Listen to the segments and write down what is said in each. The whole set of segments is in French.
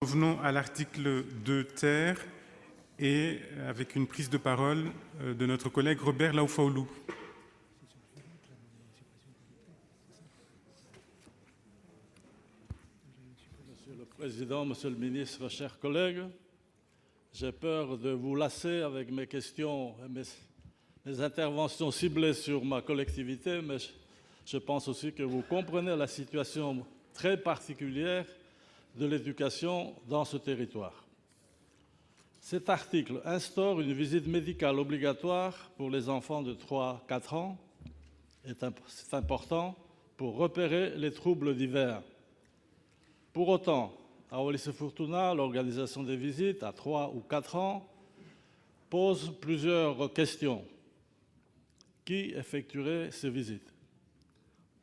Revenons à l'article 2 ter et avec une prise de parole de notre collègue Robert Laoufaoulou. Monsieur le Président, Monsieur le Ministre, chers collègues, j'ai peur de vous lasser avec mes questions et mes interventions ciblées sur ma collectivité, mais je pense aussi que vous comprenez la situation très particulière de l'éducation dans ce territoire. Cet article instaure une visite médicale obligatoire pour les enfants de 3 à 4 ans. C'est important pour repérer les troubles divers. Pour autant, à Wallis-et-Futuna, l'organisation des visites à 3 ou 4 ans pose plusieurs questions. Qui effectuerait ces visites?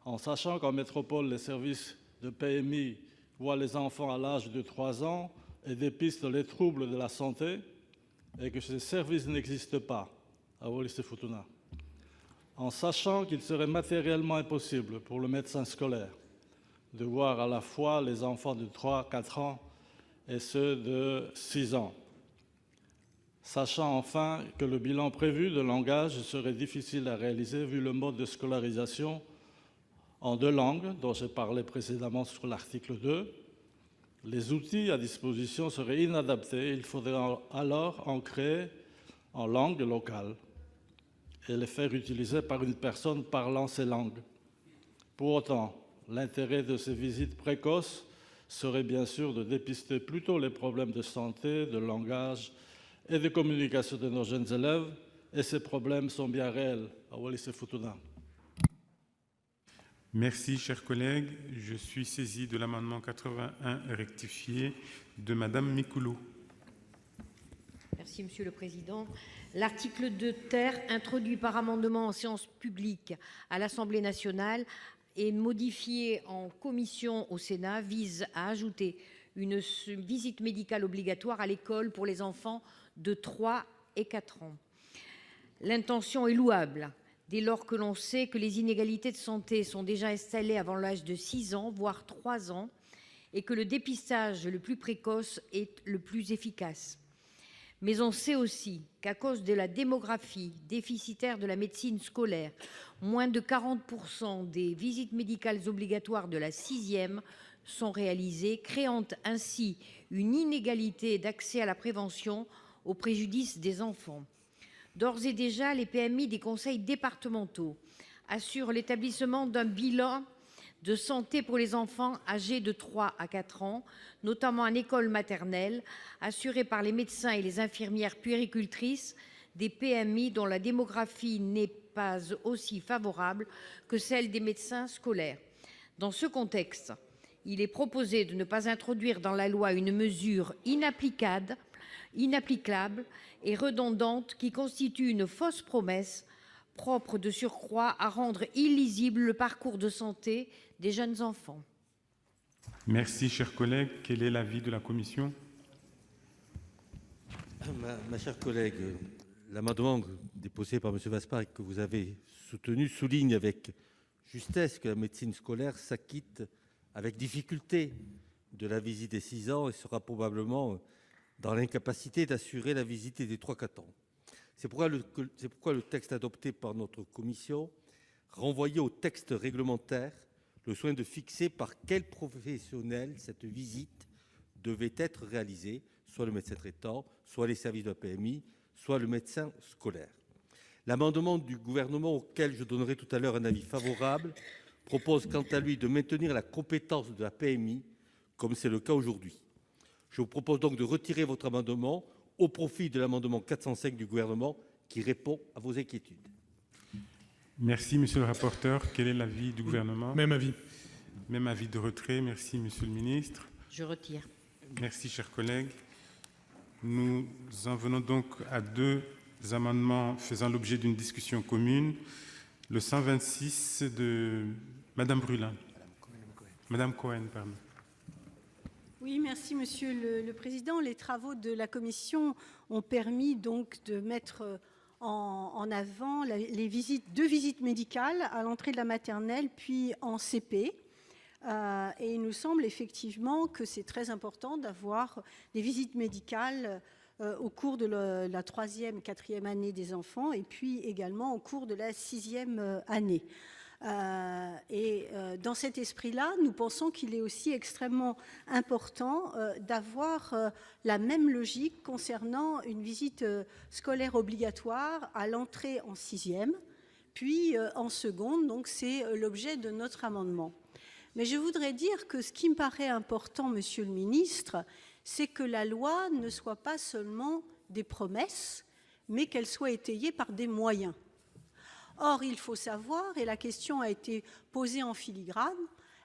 En sachant qu'en métropole, les services de PMI voient les enfants à l'âge de 3 ans et dépistent les troubles de la santé, et que ces services n'existent pas à Wallis-et-Futuna. En sachant qu'il serait matériellement impossible pour le médecin scolaire de voir à la fois les enfants de 3 à 4 ans et ceux de 6 ans. Sachant enfin que le bilan prévu de langage serait difficile à réaliser vu le mode de scolarisation en 2 langues dont j'ai parlé précédemment sur l'article 2, les outils à disposition seraient inadaptés. Il faudrait alors en créer en langue locale et les faire utiliser par une personne parlant ces langues. Pour autant, l'intérêt de ces visites précoces serait bien sûr de dépister plutôt les problèmes de santé, de langage et de communication de nos jeunes élèves, et ces problèmes sont bien réels à Wallis-et-Futuna. Merci, chers collègues. Je suis saisi de l'amendement 81 rectifié de Madame Mikoulou. Merci, Monsieur le Président. L'article 2 ter, introduit par amendement en séance publique à l'Assemblée nationale et modifié en commission au Sénat, vise à ajouter une visite médicale obligatoire à l'école pour les enfants de 3 et 4 ans. L'intention est louable, dès lors que l'on sait que les inégalités de santé sont déjà installées avant l'âge de 6 ans, voire 3 ans, et que le dépistage le plus précoce est le plus efficace. Mais on sait aussi qu'à cause de la démographie déficitaire de la médecine scolaire, moins de 40% des visites médicales obligatoires de la 6e sont réalisées, créant ainsi une inégalité d'accès à la prévention au préjudice des enfants. D'ores et déjà, les PMI des conseils départementaux assurent l'établissement d'un bilan de santé pour les enfants âgés de 3 à 4 ans, notamment en école maternelle, assuré par les médecins et les infirmières puéricultrices des PMI dont la démographie n'est pas aussi favorable que celle des médecins scolaires. Dans ce contexte, il est proposé de ne pas introduire dans la loi une mesure inapplicable et redondante qui constitue une fausse promesse, propre de surcroît à rendre illisible le parcours de santé des jeunes enfants. Merci, chers collègues. Quel est l'avis de la commission? Ma chère collègue, l'amendement déposé par M. Vaspart et que vous avez soutenu souligne avec justesse que la médecine scolaire s'acquitte avec difficulté de la visite des 6 ans et sera probablement dans l'incapacité d'assurer la visite des 3-4 ans. C'est pourquoi le texte adopté par notre commission renvoyait au texte réglementaire le soin de fixer par quel professionnel cette visite devait être réalisée, soit le médecin traitant, soit les services de la PMI, soit le médecin scolaire. L'amendement du gouvernement, auquel je donnerai tout à l'heure un avis favorable, propose quant à lui de maintenir la compétence de la PMI, comme c'est le cas aujourd'hui. Je vous propose donc de retirer votre amendement au profit de l'amendement 405 du gouvernement qui répond à vos inquiétudes. Merci, monsieur le rapporteur. Quel est l'avis du gouvernement? Même avis. Même avis de retrait. Merci, monsieur le ministre. Je retire. Merci, chers collègues. Nous en venons donc à 2 amendements faisant l'objet d'une discussion commune. Le 126 de Madame Brulin. Madame Cohen, pardon. Oui, merci Monsieur le Président. Les travaux de la Commission ont permis donc de mettre en avant les 2 visites médicales à l'entrée de la maternelle puis en CP. Et il nous semble effectivement que c'est très important d'avoir des visites médicales au cours de la 3e, 4e année des enfants et puis également au cours de la 6e année. Dans cet esprit-là, nous pensons qu'il est aussi extrêmement important d'avoir la même logique concernant une visite scolaire obligatoire à l'entrée en 6e, puis en seconde. Donc c'est l'objet de notre amendement. Mais je voudrais dire que ce qui me paraît important, Monsieur le ministre, c'est que la loi ne soit pas seulement des promesses, mais qu'elle soit étayée par des moyens. Or, il faut savoir, et la question a été posée en filigrane,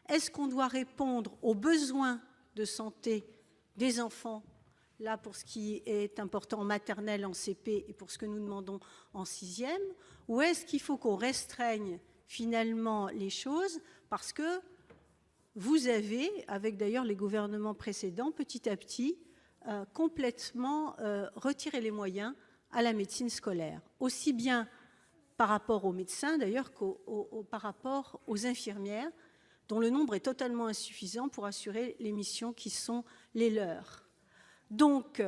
est-ce qu'on doit répondre aux besoins de santé des enfants, là pour ce qui est important en maternelle, en CP, et pour ce que nous demandons en 6e, ou est-ce qu'il faut qu'on restreigne finalement les choses parce que vous avez, avec d'ailleurs les gouvernements précédents, petit à petit, complètement retiré les moyens à la médecine scolaire, aussi bien par rapport aux médecins d'ailleurs par rapport aux infirmières, dont le nombre est totalement insuffisant pour assurer les missions qui sont les leurs. Donc,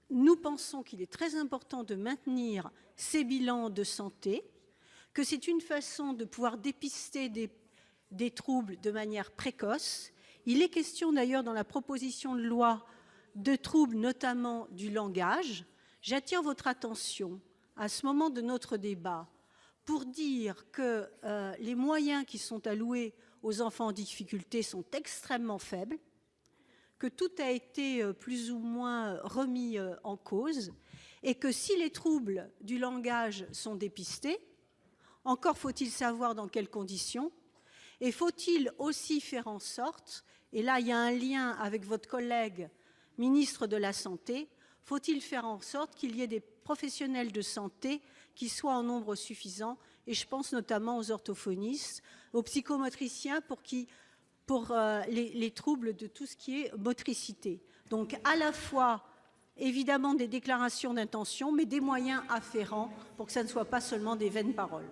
nous pensons qu'il est très important de maintenir ces bilans de santé, que c'est une façon de pouvoir dépister des troubles de manière précoce. Il est question d'ailleurs dans la proposition de loi de troubles notamment du langage. J'attire votre attention à ce moment de notre débat pour dire que les moyens qui sont alloués aux enfants en difficulté sont extrêmement faibles, que tout a été plus ou moins remis en cause, et que si les troubles du langage sont dépistés, encore faut-il savoir dans quelles conditions, et faut-il aussi faire en sorte, et là il y a un lien avec votre collègue ministre de la Santé, faut-il faire en sorte qu'il y ait des professionnels de santé qui soient en nombre suffisant, et je pense notamment aux orthophonistes, aux psychomotriciens pour les troubles de tout ce qui est motricité. Donc à la fois, évidemment, des déclarations d'intention, mais des moyens afférents pour que ça ne soit pas seulement des vaines paroles.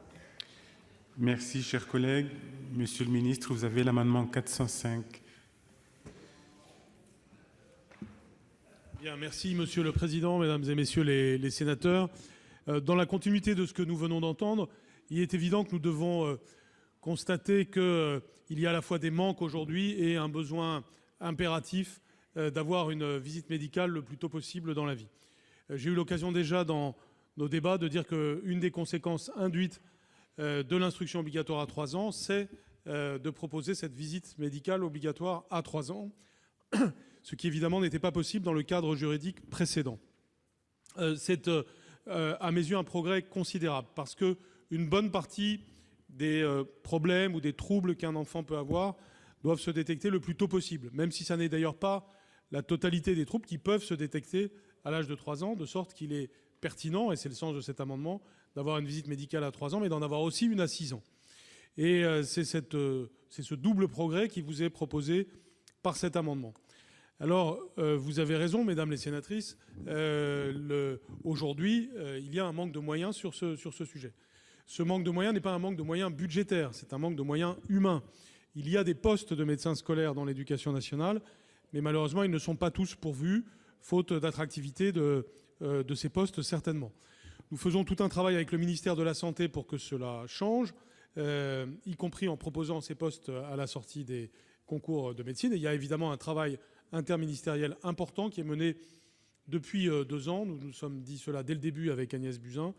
Merci, chers collègues. Monsieur le ministre, vous avez l'amendement 405. Bien, merci, Monsieur le Président, Mesdames et Messieurs les sénateurs. Dans la continuité de ce que nous venons d'entendre, il est évident que nous devons constater qu'il y a à la fois des manques aujourd'hui et un besoin impératif d'avoir une visite médicale le plus tôt possible dans la vie. J'ai eu l'occasion déjà dans nos débats de dire qu'une des conséquences induites de l'instruction obligatoire à 3 ans, c'est de proposer cette visite médicale obligatoire à 3 ans, ce qui évidemment n'était pas possible dans le cadre juridique précédent. C'est à mes yeux un progrès considérable parce qu'une bonne partie des problèmes ou des troubles qu'un enfant peut avoir doivent se détecter le plus tôt possible, même si ça n'est d'ailleurs pas la totalité des troubles qui peuvent se détecter à l'âge de 3 ans, de sorte qu'il est pertinent, et c'est le sens de cet amendement, d'avoir une visite médicale à 3 ans, mais d'en avoir aussi une à 6 ans. Et c'est ce double progrès qui vous est proposé par cet amendement. Alors, vous avez raison, mesdames les sénatrices, aujourd'hui, il y a un manque de moyens sur ce sujet. Ce manque de moyens n'est pas un manque de moyens budgétaires, c'est un manque de moyens humains. Il y a des postes de médecins scolaires dans l'éducation nationale, mais malheureusement, ils ne sont pas tous pourvus, faute d'attractivité de ces postes, certainement. Nous faisons tout un travail avec le ministère de la Santé pour que cela change, y compris en proposant ces postes à la sortie des concours de médecine. Et il y a évidemment un travail interministériel important qui est mené depuis 2 ans. Nous nous sommes dit cela dès le début avec Agnès Buzyn,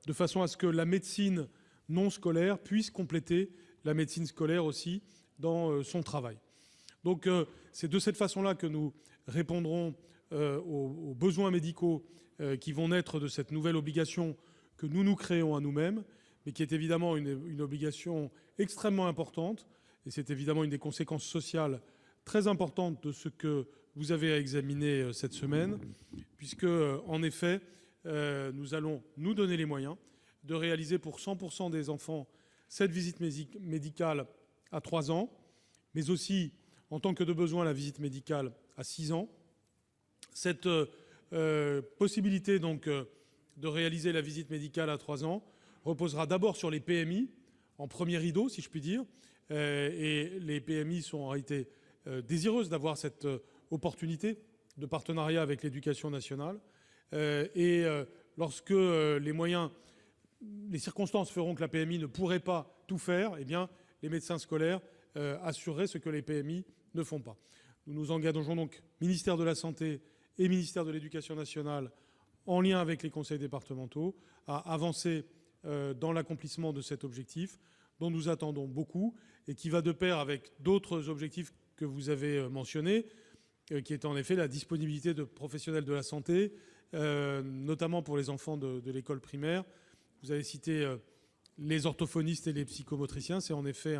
de façon à ce que la médecine non scolaire puisse compléter la médecine scolaire aussi dans son travail. Donc c'est de cette façon-là que nous répondrons aux besoins médicaux qui vont naître de cette nouvelle obligation que nous créons à nous-mêmes, mais qui est évidemment une obligation extrêmement importante, et c'est évidemment une des conséquences sociales très importantes de ce que vous avez à examiner cette semaine, puisque, en effet, nous allons nous donner les moyens de réaliser pour 100% des enfants cette visite médicale à 3 ans, mais aussi, en tant que de besoin, la visite médicale à 6 ans. Cette possibilité donc de réaliser la visite médicale à 3 ans reposera d'abord sur les PMI, en premier rideau, si je puis dire, Et les PMI sont en réalité désireuses d'avoir cette opportunité de partenariat avec l'éducation nationale. Lorsque les circonstances feront que la PMI ne pourrait pas tout faire, eh bien, les médecins scolaires assureraient ce que les PMI ne font pas. Nous nous engageons donc, ministère de la Santé et ministère de l'Éducation nationale, en lien avec les conseils départementaux, à avancer dans l'accomplissement de cet objectif dont nous attendons beaucoup et qui va de pair avec d'autres objectifs que vous avez mentionnés, qui est en effet la disponibilité de professionnels de la santé, notamment pour les enfants de l'école primaire. Vous avez cité les orthophonistes et les psychomotriciens. C'est en effet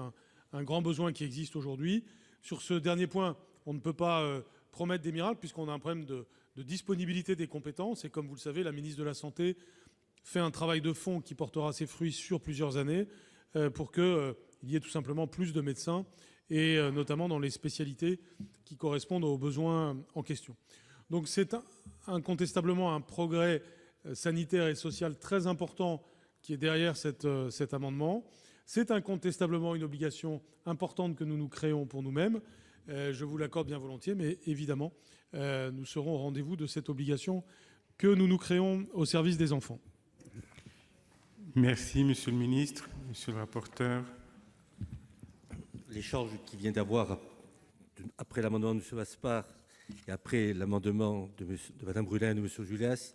un grand besoin qui existe aujourd'hui. Sur ce dernier point, on ne peut pas promettre des miracles puisqu'on a un problème de disponibilité des compétences. Et comme vous le savez, la ministre de la Santé fait un travail de fond qui portera ses fruits sur plusieurs années pour qu'il y ait tout simplement plus de médecins, et notamment dans les spécialités qui correspondent aux besoins en question. Donc c'est incontestablement un progrès sanitaire et social très important qui est derrière cet amendement. C'est incontestablement une obligation importante que nous nous créons pour nous-mêmes. Je vous l'accorde bien volontiers, mais évidemment, nous serons au rendez-vous de cette obligation que nous nous créons au service des enfants. Merci, Monsieur le ministre. Monsieur le rapporteur. L'échange qu'il vient d'avoir après l'amendement de M. Vaspart et après l'amendement de Mme Brulin et de M. Julias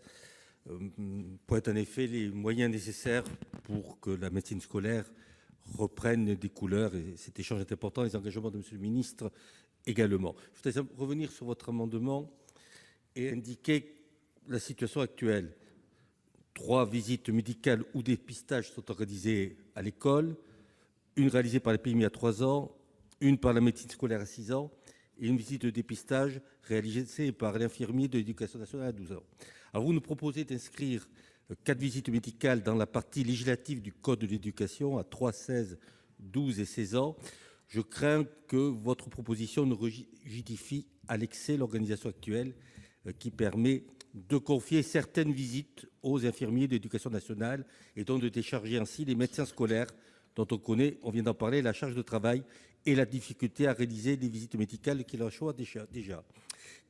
pointe en effet les moyens nécessaires pour que la médecine scolaire reprenne des couleurs. Et cet échange est important, les engagements de M. le ministre également. Je voudrais revenir sur votre amendement et indiquer la situation actuelle. 3 visites médicales ou dépistages sont organisées à l'école, une réalisée par la PMI à 3 ans, une par la médecine scolaire à 6 ans et une visite de dépistage réalisée par l'infirmier de l'éducation nationale à 12 ans. Alors vous nous proposez d'inscrire 4 visites médicales dans la partie législative du Code de l'éducation à 3, 16, 12 et 16 ans. Je crains que votre proposition ne rigidifie à l'excès l'organisation actuelle qui permet de confier certaines visites aux infirmiers de l'éducation nationale et donc de décharger ainsi les médecins scolaires dont on connaît, on vient d'en parler, la charge de travail et la difficulté à réaliser des visites médicales qui leur choix déjà.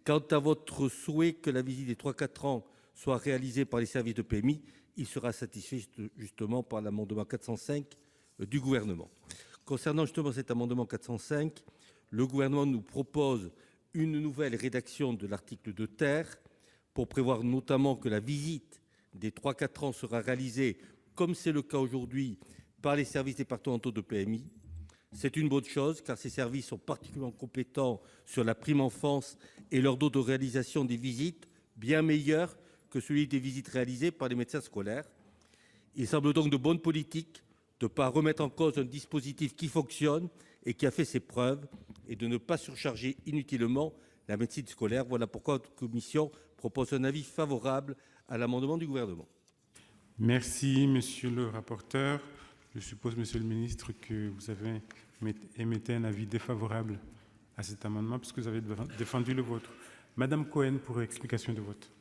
Quant à votre souhait que la visite des 3-4 ans soit réalisée par les services de PMI, il sera satisfait justement par l'amendement 405 du gouvernement. Concernant justement cet amendement 405, le gouvernement nous propose une nouvelle rédaction de l'article 2 ter pour prévoir notamment que la visite des 3-4 ans sera réalisée, comme c'est le cas aujourd'hui, par les services départementaux de PMI. C'est une bonne chose car ces services sont particulièrement compétents sur la prime enfance et leur taux de réalisation des visites bien meilleur que celui des visites réalisées par les médecins scolaires. Il semble donc de bonne politique de ne pas remettre en cause un dispositif qui fonctionne et qui a fait ses preuves et de ne pas surcharger inutilement la médecine scolaire. Voilà pourquoi notre commission propose un avis favorable à l'amendement du gouvernement. Merci, monsieur le rapporteur. Je suppose, monsieur le ministre, que vous avez émetté un avis défavorable à cet amendement puisque vous avez défendu le vôtre. Madame Cohen, pour explication de vote.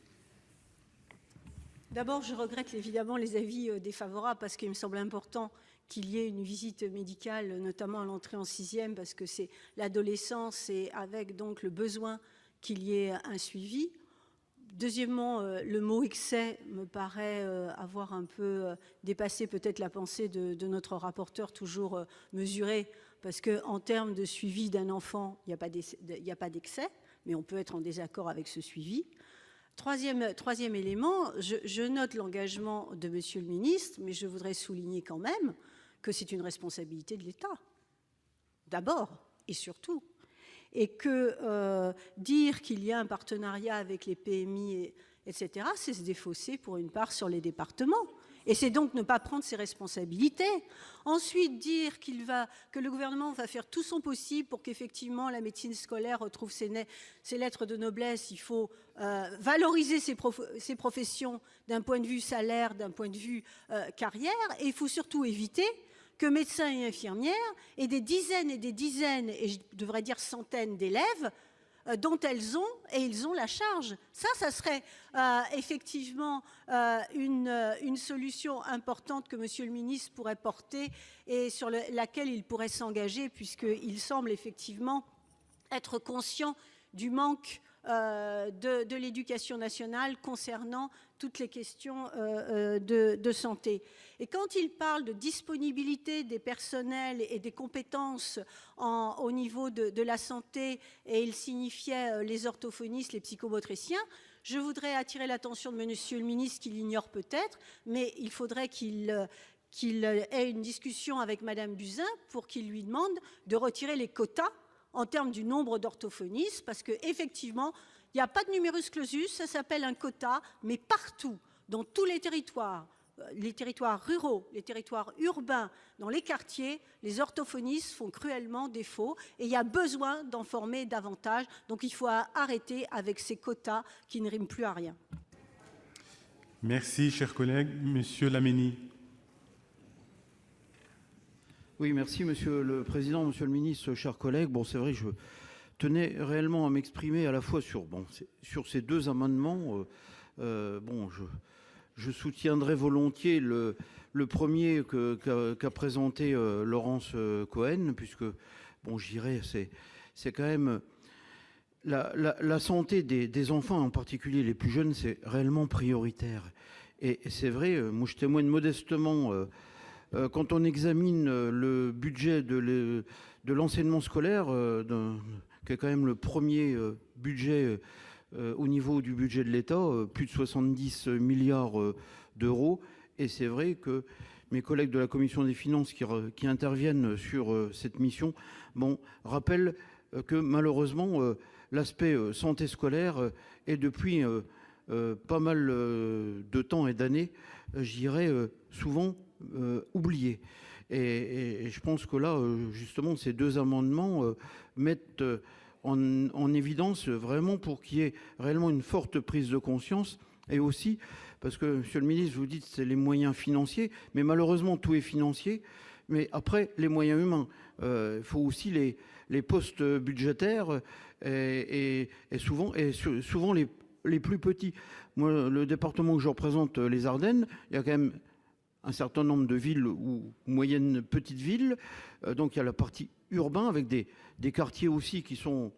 D'abord, je regrette évidemment les avis défavorables parce qu'il me semble important qu'il y ait une visite médicale, notamment à l'entrée en 6e, parce que c'est l'adolescence et avec donc le besoin qu'il y ait un suivi. Deuxièmement, le mot excès me paraît avoir un peu dépassé peut-être la pensée de notre rapporteur, toujours mesuré, parce qu'en termes de suivi d'un enfant, il n'y a pas d'excès, mais on peut être en désaccord avec ce suivi. Troisième élément, je note l'engagement de Monsieur le ministre, mais je voudrais souligner quand même que c'est une responsabilité de l'État, d'abord et surtout. Et que dire qu'il y a un partenariat avec les PMI, etc., c'est se défausser pour une part sur les départements. Et c'est donc ne pas prendre ses responsabilités. Ensuite, dire que le gouvernement va faire tout son possible pour qu'effectivement la médecine scolaire retrouve ses lettres de noblesse. Il faut valoriser ces professions d'un point de vue salaire, d'un point de vue carrière. Et il faut surtout éviter que médecins et infirmières aient des dizaines et des dizaines, et je devrais dire centaines d'élèves dont elles ont, et ils ont la charge. Ça serait effectivement une solution importante que Monsieur le ministre pourrait porter et sur laquelle il pourrait s'engager, puisqu'il semble effectivement être conscient du manque de l'éducation nationale concernant toutes les questions de santé. Et quand il parle de disponibilité des personnels et des compétences au niveau de la santé, et il signifiait les orthophonistes, les psychomotriciens, je voudrais attirer l'attention de Monsieur le ministre, qui l'ignore peut-être, mais il faudrait qu'il ait une discussion avec Madame Buzyn pour qu'il lui demande de retirer les quotas en termes du nombre d'orthophonistes, parce qu'effectivement, il n'y a pas de numerus clausus, ça s'appelle un quota, mais partout, dans tous les territoires ruraux, les territoires urbains, dans les quartiers, les orthophonistes font cruellement défaut et il y a besoin d'en former davantage. Donc il faut arrêter avec ces quotas qui ne riment plus à rien. Merci, cher collègue. Monsieur Laménie. Oui, merci Monsieur le Président, Monsieur le Ministre, chers collègues. Bon, c'est vrai, je tenais réellement à m'exprimer à la fois sur ces deux amendements. Je soutiendrai volontiers le premier qu'a présenté Laurence Cohen, puisque, bon, je dirais, c'est quand même la santé des enfants, en particulier les plus jeunes, c'est réellement prioritaire. Et c'est vrai, moi je témoigne modestement. Quand on examine le budget de l'enseignement scolaire, qui est quand même le premier budget au niveau du budget de l'État, plus de 70 milliards d'euros, et c'est vrai que mes collègues de la Commission des finances qui interviennent sur cette mission rappellent que malheureusement l'aspect santé scolaire est depuis pas mal de temps et d'années, je dirais, souvent oublié. Et je pense que là, justement, ces deux amendements mettent en évidence vraiment pour qu'il y ait réellement une forte prise de conscience, et aussi parce que, Monsieur le Ministre, vous dites c'est les moyens financiers, mais malheureusement tout est financier, mais après les moyens humains, il faut aussi les postes budgétaires et souvent les plus petits. Moi, le département que je représente, les Ardennes, il y a quand même un certain nombre de villes ou moyennes petites villes. Donc il y a la partie urbaine avec des quartiers aussi qui sont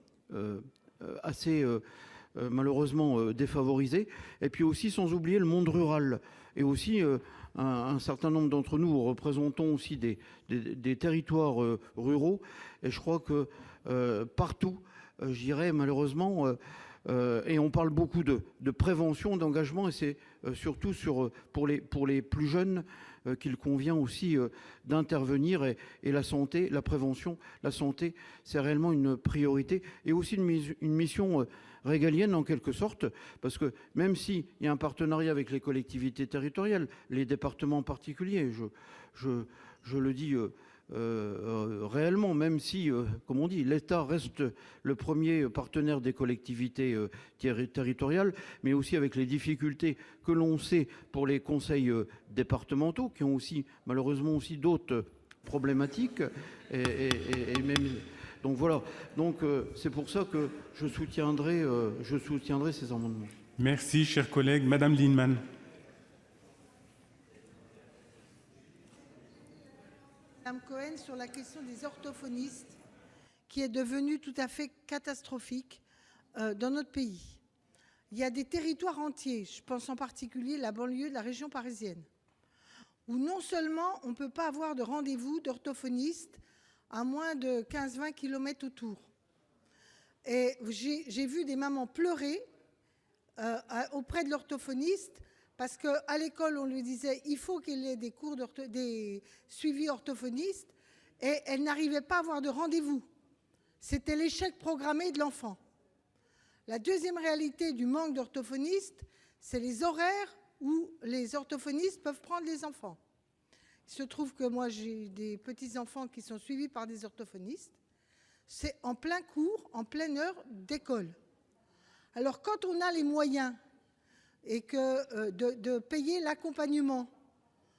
assez malheureusement défavorisés. Et puis aussi sans oublier le monde rural. Et aussi un certain nombre d'entre nous représentons aussi des territoires ruraux. Et je crois que partout, je dirais malheureusement, et on parle beaucoup de prévention, d'engagement, et c'est surtout pour les plus jeunes qu'il convient aussi d'intervenir. Et la santé, la prévention, la santé, c'est réellement une priorité. Et aussi une mission régalienne en quelque sorte, parce que même s'il y a un partenariat avec les collectivités territoriales, les départements en particulier, je le dis réellement, même si, comme on dit, l'État reste le premier partenaire des collectivités territoriales, mais aussi avec les difficultés que l'on sait pour les conseils départementaux, qui ont aussi malheureusement aussi d'autres problématiques. Et même, donc voilà. Donc c'est pour ça que je soutiendrai ces amendements. Merci, cher collègue. Madame Lienemann. Madame Cohen, sur la question des orthophonistes, qui est devenue tout à fait catastrophique dans notre pays. Il y a des territoires entiers, je pense en particulier la banlieue de la région parisienne, où non seulement on ne peut pas avoir de rendez-vous d'orthophoniste à moins de 15-20 km autour. Et j'ai vu des mamans pleurer auprès de l'orthophoniste parce qu'à l'école, on lui disait il faut qu'il y ait des suivis orthophonistes, et elle n'arrivait pas à avoir de rendez-vous. C'était l'échec programmé de l'enfant. La deuxième réalité du manque d'orthophonistes, c'est les horaires où les orthophonistes peuvent prendre les enfants. Il se trouve que moi, j'ai des petits-enfants qui sont suivis par des orthophonistes. C'est en plein cours, en pleine heure d'école. Alors, quand on a les moyens et que de payer l'accompagnement,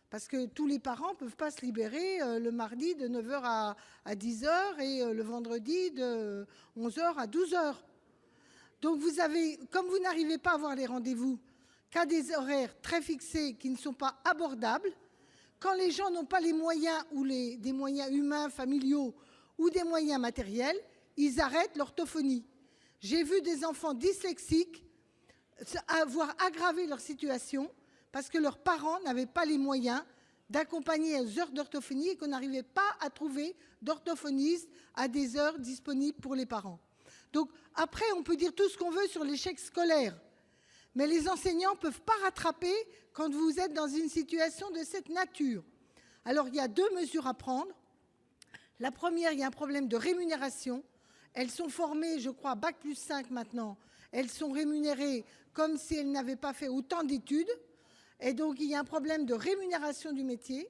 parce que tous les parents ne peuvent pas se libérer le mardi de 9h à 10h et le vendredi de 11h à 12h. Donc comme vous n'arrivez pas à avoir les rendez-vous qu'à des horaires très fixés qui ne sont pas abordables, quand les gens n'ont pas les moyens ou des moyens humains, familiaux ou des moyens matériels, ils arrêtent l'orthophonie. J'ai vu des enfants dyslexiques avoir aggravé leur situation parce que leurs parents n'avaient pas les moyens d'accompagner aux heures d'orthophonie et qu'on n'arrivait pas à trouver d'orthophonistes à des heures disponibles pour les parents. Donc après, on peut dire tout ce qu'on veut sur l'échec scolaire, mais les enseignants ne peuvent pas rattraper quand vous êtes dans une situation de cette nature. Alors il y a 2 mesures à prendre. La première, il y a un problème de rémunération. Elles sont formées, je crois, Bac+5 maintenant. Elles sont rémunérées comme si elles n'avaient pas fait autant d'études. Et donc, il y a un problème de rémunération du métier.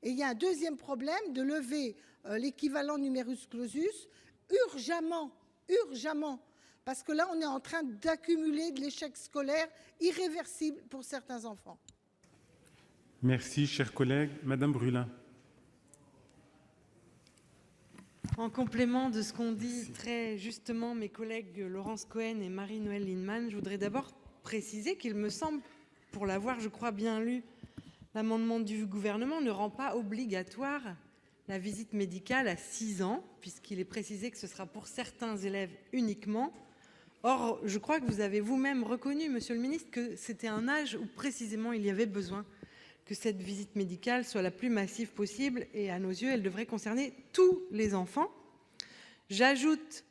Et il y a un deuxième problème de lever l'équivalent numerus clausus urgemment. Parce que là, on est en train d'accumuler de l'échec scolaire irréversible pour certains enfants. Merci, cher collègue. Madame Brulin. En complément de ce qu'ont dit très justement mes collègues Laurence Cohen et Marie-Noëlle Lienemann, je voudrais d'abord préciser qu'il me semble, pour l'avoir, je crois, bien lu, l'amendement du gouvernement ne rend pas obligatoire la visite médicale à 6 ans, puisqu'il est précisé que ce sera pour certains élèves uniquement. Or, je crois que vous avez vous-même reconnu, monsieur le ministre, que c'était un âge où précisément il y avait besoin que cette visite médicale soit la plus massive possible, et à nos yeux, elle devrait concerner tous les enfants. J'ajoute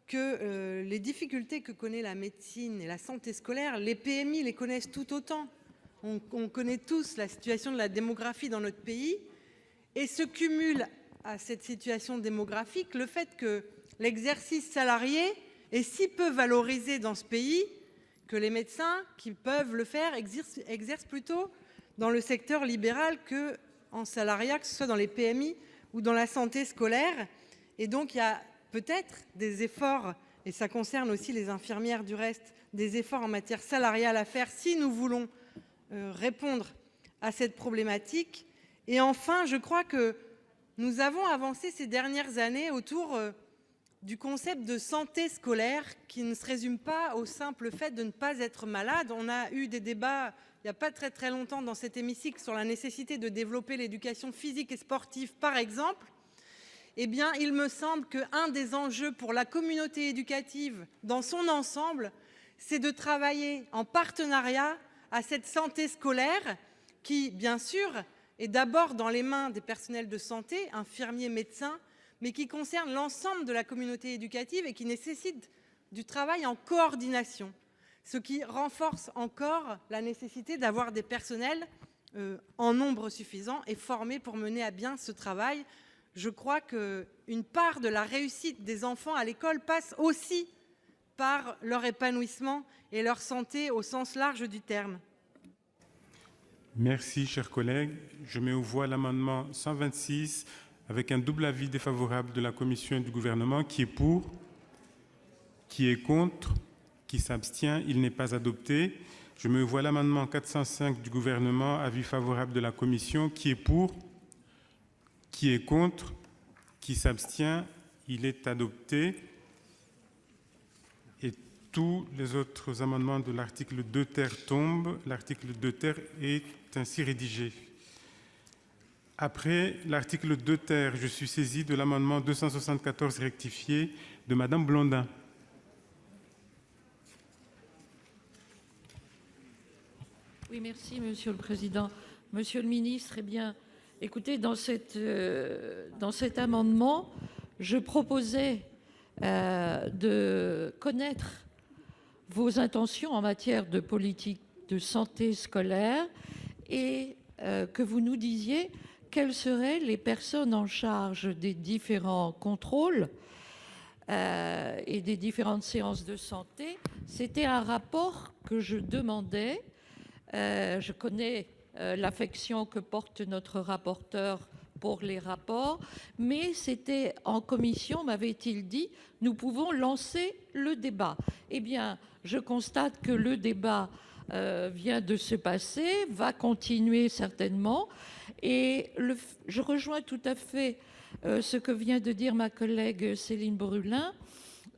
que les difficultés que connaît la médecine et la santé scolaire, les PMI les connaissent tout autant. On connaît tous la situation de la démographie dans notre pays, et se cumule à cette situation démographique le fait que l'exercice salarié est si peu valorisé dans ce pays que les médecins qui peuvent le faire exercent plutôt dans le secteur libéral qu'en salariat, que ce soit dans les PMI ou dans la santé scolaire. Et donc, il y a peut-être des efforts, et ça concerne aussi les infirmières du reste, des efforts en matière salariale à faire si nous voulons répondre à cette problématique. Et enfin, je crois que nous avons avancé ces dernières années autour du concept de santé scolaire qui ne se résume pas au simple fait de ne pas être malade. On a eu des débats il n'y a pas très longtemps dans cet hémicycle sur la nécessité de développer l'éducation physique et sportive, par exemple. Eh bien, il me semble qu'un des enjeux pour la communauté éducative dans son ensemble, c'est de travailler en partenariat à cette santé scolaire qui, bien sûr, est d'abord dans les mains des personnels de santé, infirmiers, médecins, mais qui concerne l'ensemble de la communauté éducative et qui nécessite du travail en coordination, ce qui renforce encore la nécessité d'avoir des personnels en nombre suffisant et formés pour mener à bien ce travail. Je crois qu'une part de la réussite des enfants à l'école passe aussi par leur épanouissement et leur santé au sens large du terme. Merci, chers collègues. Je mets aux voix l'amendement 126 avec un double avis défavorable de la Commission et du gouvernement. Qui est pour? Qui est contre? Qui s'abstient? Il n'est pas adopté. Je mets aux voix l'amendement 405 du gouvernement, avis favorable de la Commission. Qui est pour? Qui est contre? Qui s'abstient? Il est adopté. Et tous les autres amendements de l'article 2 ter tombent. L'article 2 ter est ainsi rédigé. Après l'article 2 ter, je suis saisi de l'amendement 274 rectifié de Madame Blondin. Oui, merci, Monsieur le Président. Monsieur le Ministre, eh bien, écoutez, dans cet amendement, je proposais de connaître vos intentions en matière de politique de santé scolaire et que vous nous disiez quelles seraient les personnes en charge des différents contrôles et des différentes séances de santé. C'était un rapport que je demandais. Je connais l'affection que porte notre rapporteur pour les rapports, mais c'était en commission, m'avait-il dit, nous pouvons lancer le débat. Eh bien, je constate que le débat vient de se passer, va continuer certainement, et je rejoins tout à fait ce que vient de dire ma collègue Céline Brulin.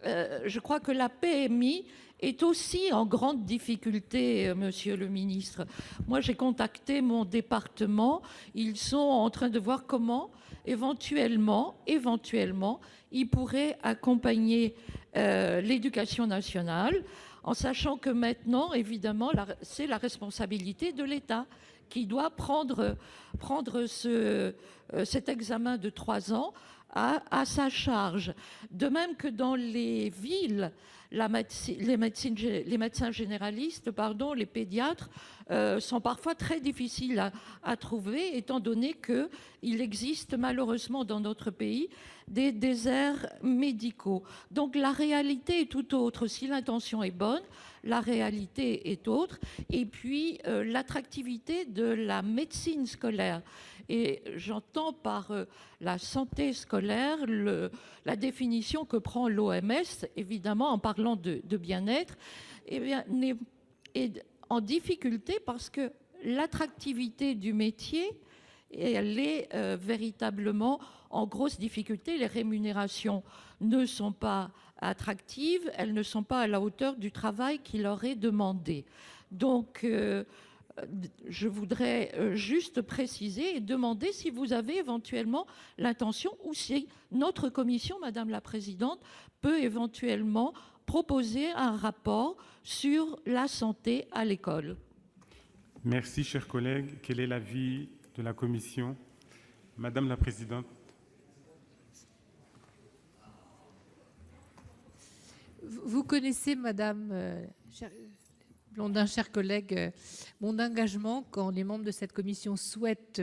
je crois que la PMI est aussi en grande difficulté, monsieur le ministre. Moi, j'ai contacté mon département. Ils sont en train de voir comment, éventuellement, ils pourraient accompagner l'éducation nationale, en sachant que maintenant, évidemment, c'est la responsabilité de l'État qui doit prendre cet examen de 3 ans à sa charge. De même que dans les villes, les médecins généralistes, les pédiatres, sont parfois très difficiles à trouver, étant donné qu'il existe malheureusement dans notre pays des déserts médicaux. Donc la réalité est tout autre. Si l'intention est bonne, la réalité est autre. Et puis l'attractivité de la médecine scolaire. Et j'entends par la santé scolaire la définition que prend l'OMS, évidemment, en parlant de bien-être, est en difficulté parce que l'attractivité du métier, elle est véritablement en grosse difficulté. Les rémunérations ne sont pas attractives, elles ne sont pas à la hauteur du travail qui leur est demandé. Donc, je voudrais juste préciser et demander si vous avez éventuellement l'intention ou si notre commission, Madame la Présidente, peut éventuellement proposer un rapport sur la santé à l'école. Merci, chers collègues. Quel est l'avis de la commission? Madame la Présidente. Vous connaissez, Madame Blondin, chers collègues, mon engagement quand les membres de cette commission souhaitent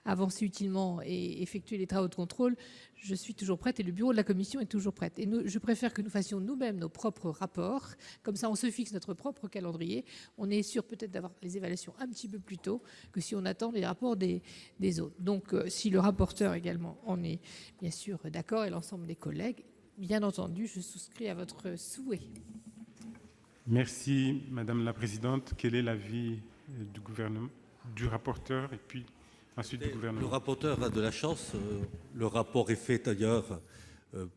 avancer utilement et effectuer les travaux de contrôle. Je suis toujours prête et le bureau de la commission est toujours prête. Et je préfère que nous fassions nous-mêmes nos propres rapports. Comme ça, on se fixe notre propre calendrier. On est sûr peut-être d'avoir les évaluations un petit peu plus tôt que si on attend les rapports des autres. Donc, si le rapporteur également en est bien sûr d'accord et l'ensemble des collègues, bien entendu, je souscris à votre souhait. Merci, Madame la Présidente. Quel est l'avis du gouvernement, du rapporteur et puis ensuite du gouvernement? Le rapporteur a de la chance. Le rapport est fait d'ailleurs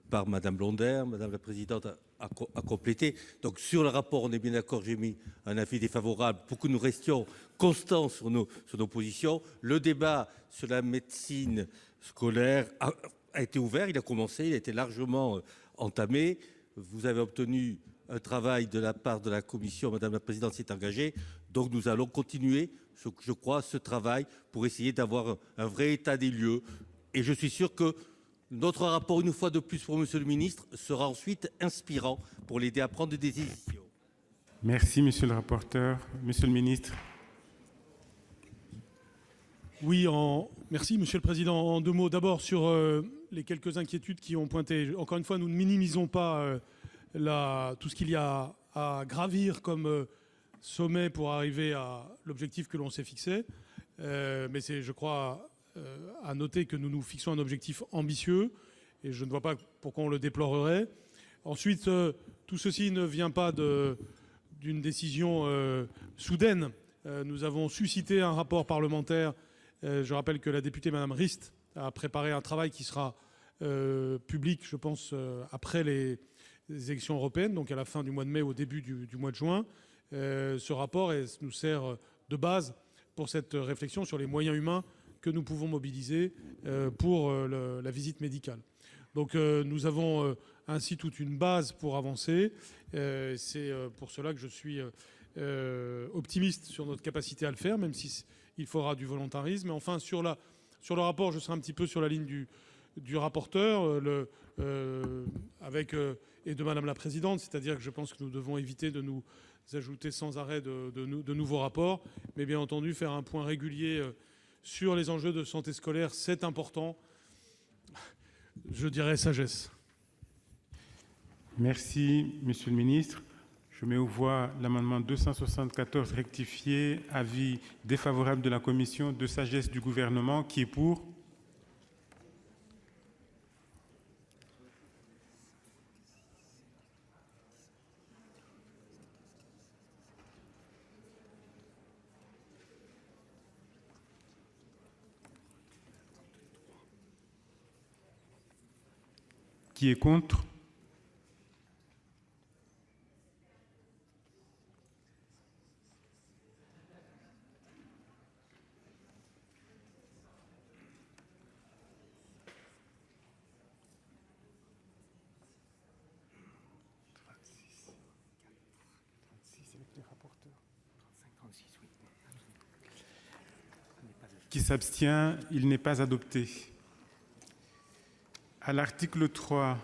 par Madame Blondin. Madame la Présidente a complété. Donc sur le rapport, on est bien d'accord, j'ai mis un avis défavorable pour que nous restions constants sur nos positions. Le débat sur la médecine scolaire a été ouvert, il a commencé, il a été largement entamé. Vous avez obtenu un travail de la part de la Commission, Madame la Présidente s'est engagée, donc nous allons continuer, je crois, ce travail pour essayer d'avoir un vrai état des lieux. Et je suis sûr que notre rapport, une fois de plus pour Monsieur le Ministre, sera ensuite inspirant pour l'aider à prendre des décisions. Merci, Monsieur le rapporteur. Monsieur le Ministre. Oui, merci, Monsieur le Président. En 2 mots, d'abord sur les quelques inquiétudes qui ont pointé. Encore une fois, nous ne minimisons pas tout ce qu'il y a à gravir comme sommet pour arriver à l'objectif que l'on s'est fixé. Mais c'est, je crois, à noter que nous nous fixons un objectif ambitieux et je ne vois pas pourquoi on le déplorerait. Ensuite, tout ceci ne vient pas d'une décision soudaine. Nous avons suscité un rapport parlementaire. Je rappelle que la députée Madame Rist a préparé un travail qui sera public, je pense, après les élections européennes, donc à la fin du mois de mai, au début du mois de juin. Ce rapport nous sert de base pour cette réflexion sur les moyens humains que nous pouvons mobiliser pour la visite médicale. Donc nous avons ainsi toute une base pour avancer. C'est pour cela que je suis optimiste sur notre capacité à le faire, même s'il faudra du volontarisme. Mais enfin, sur le rapport, je serai un petit peu sur la ligne du rapporteur et de Madame la Présidente, c'est-à-dire que je pense que nous devons éviter de nous ajouter sans arrêt de nouveaux rapports, mais bien entendu faire un point régulier sur les enjeux de santé scolaire, c'est important. Je dirais sagesse. Merci, Monsieur le Ministre. Je mets aux voix l'amendement 274 rectifié, avis défavorable de la Commission, de sagesse du Gouvernement. Qui est pour? Qui est contre? qui s'abstient? Il n'est pas adopté. À l'article 3,